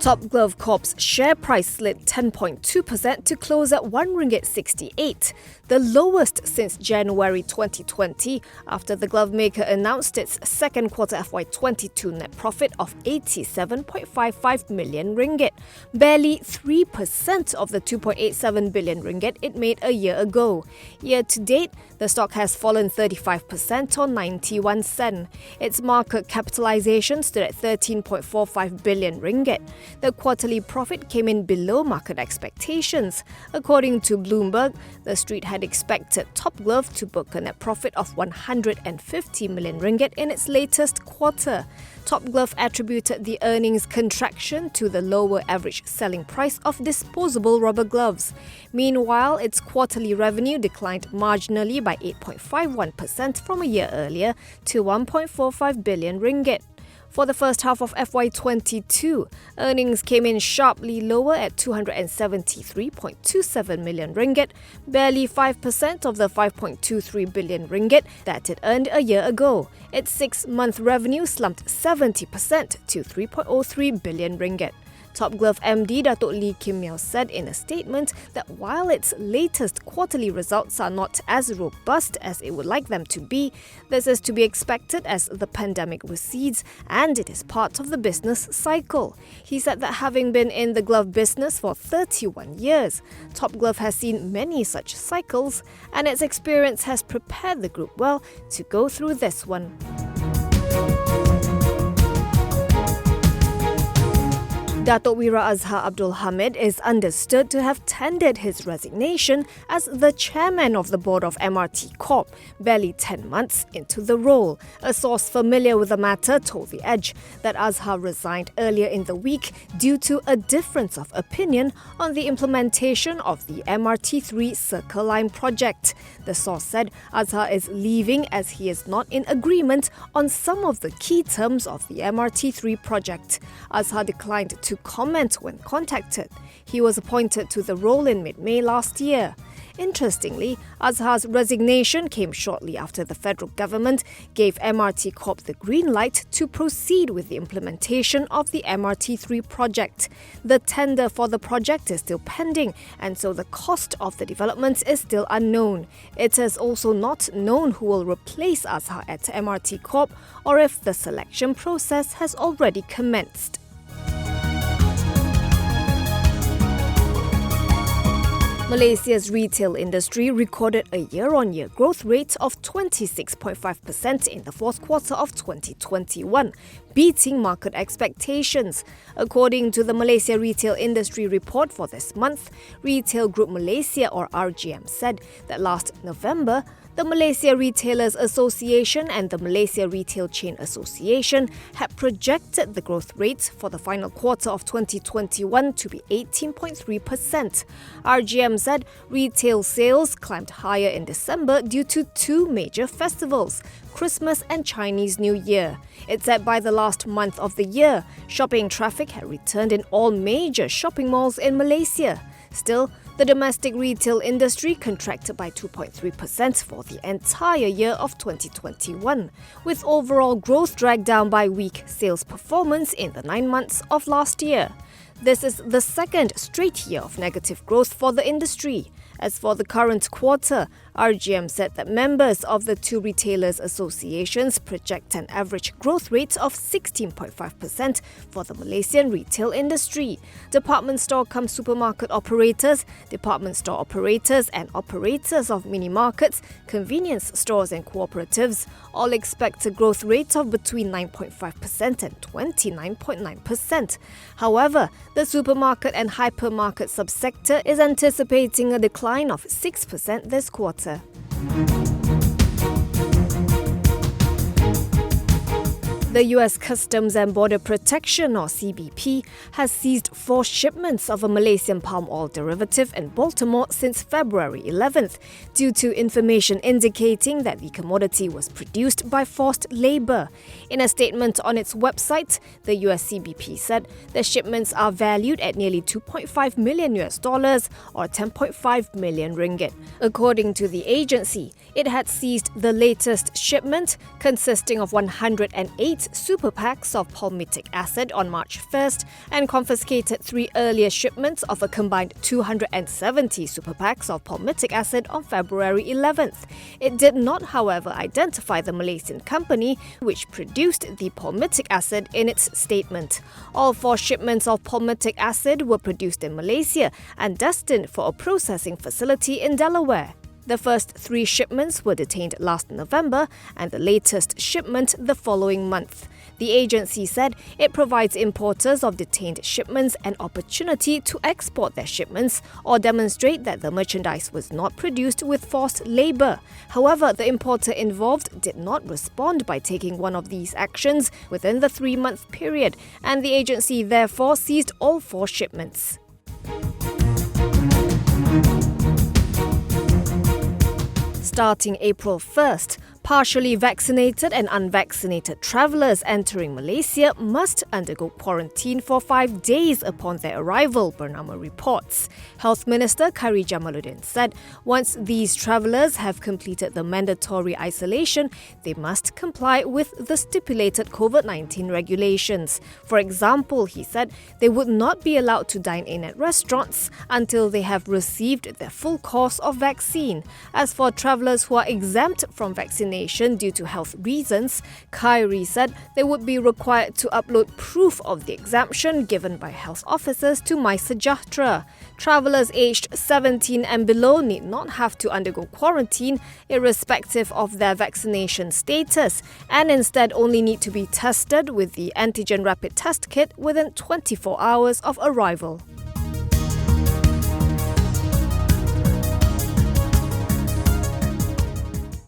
Top Glove Corp's share price slid 10.2% to close at RM1.68, the lowest since January 2020, after the glove maker announced its second quarter FY22 net profit of RM87.55 million, barely 3% of the RM2.87 billion it made a year ago. Year to date, the stock has fallen 35% or 91 cents. Its market capitalization stood at RM13.45 billion. The quarterly profit came in below market expectations. According to Bloomberg, the street had expected Top Glove to book a net profit of RM150 million in its latest quarter. Top Glove attributed the earnings contraction to the lower average selling price of disposable rubber gloves. Meanwhile, its quarterly revenue declined marginally by 8.51% from a year earlier to RM1.45 billion. For the first half of FY22, earnings came in sharply lower at RM273.27 million, barely 5% of the RM5.23 billion that it earned a year ago. Its 6-month revenue slumped 70% to RM3.03 billion. Top Glove MD Datuk Lee Kim Miao said in a statement that while its latest quarterly results are not as robust as it would like them to be, this is to be expected as the pandemic recedes and it is part of the business cycle. He said that having been in the glove business for 31 years, Top Glove has seen many such cycles and its experience has prepared the group well to go through this one. Datuk Wira Azhar Abdul Hamid is understood to have tendered his resignation as the chairman of the board of MRT Corp, barely 10 months into the role. A source familiar with the matter told The Edge that Azhar resigned earlier in the week due to a difference of opinion on the implementation of the MRT3 Circle Line project. The source said Azhar is leaving as he is not in agreement on some of the key terms of the MRT3 project. Azhar declined to comment when contacted. He was appointed to the role in mid-May last year. Interestingly, Azhar's resignation came shortly after the federal government gave MRT Corp the green light to proceed with the implementation of the MRT3 project. The tender for the project is still pending, and so the cost of the development is still unknown. It is also not known who will replace Azhar at MRT Corp or if the selection process has already commenced. Malaysia's retail industry recorded a year-on-year growth rate of 26.5% in the fourth quarter of 2021, beating market expectations. According to the Malaysia Retail Industry Report for this month, Retail Group Malaysia or RGM said that last November, the Malaysia Retailers Association and the Malaysia Retail Chain Association had projected the growth rate for the final quarter of 2021 to be 18.3%. RGM said retail sales climbed higher in December due to two major festivals, Christmas and Chinese New Year. It said by the last month of the year, shopping traffic had returned in all major shopping malls in Malaysia. Still, the domestic retail industry contracted by 2.3% for the entire year of 2021, with overall growth dragged down by weak sales performance in the 9 months of last year. This is the second straight year of negative growth for the industry. As for the current quarter, RGM said that members of the two retailers' associations project an average growth rate of 16.5% for the Malaysian retail industry. Department store cum supermarket operators, department store operators and operators of mini-markets, convenience stores and cooperatives all expect a growth rate of between 9.5% and 29.9%. However, the supermarket and hypermarket subsector is anticipating a decline of 6% this quarter. The US Customs and Border Protection, or CBP, has seized 4 shipments of a Malaysian palm oil derivative in Baltimore since February 11th, due to information indicating that the commodity was produced by forced labor. In a statement on its website, the US CBP said the shipments are valued at nearly $2.5 million or 10.5 million ringgit. According to the agency, it had seized the latest shipment, consisting of 108 seized super packs of palmitic acid on March 1st and confiscated 3 earlier shipments of a combined 270 super packs of palmitic acid on February 11th. It did not, however, identify the Malaysian company which produced the palmitic acid in its statement. All 4 shipments of palmitic acid were produced in Malaysia and destined for a processing facility in Delaware. The first 3 shipments were detained last November and the latest shipment the following month. The agency said it provides importers of detained shipments an opportunity to export their shipments or demonstrate that the merchandise was not produced with forced labour. However, the importer involved did not respond by taking one of these actions within the 3-month period, and the agency therefore seized all 4 shipments. Starting April 1st, partially vaccinated and unvaccinated travellers entering Malaysia must undergo quarantine for 5 days upon their arrival, Bernama reports. Health Minister Khairy Jamaluddin said once these travellers have completed the mandatory isolation, they must comply with the stipulated COVID-19 regulations. For example, he said they would not be allowed to dine in at restaurants until they have received their full course of vaccine. As for travellers who are exempt from vaccination due to health reasons, Khairy said they would be required to upload proof of the exemption given by health officers to MySejahtera. Travellers aged 17 and below need not have to undergo quarantine irrespective of their vaccination status and instead only need to be tested with the antigen rapid test kit within 24 hours of arrival.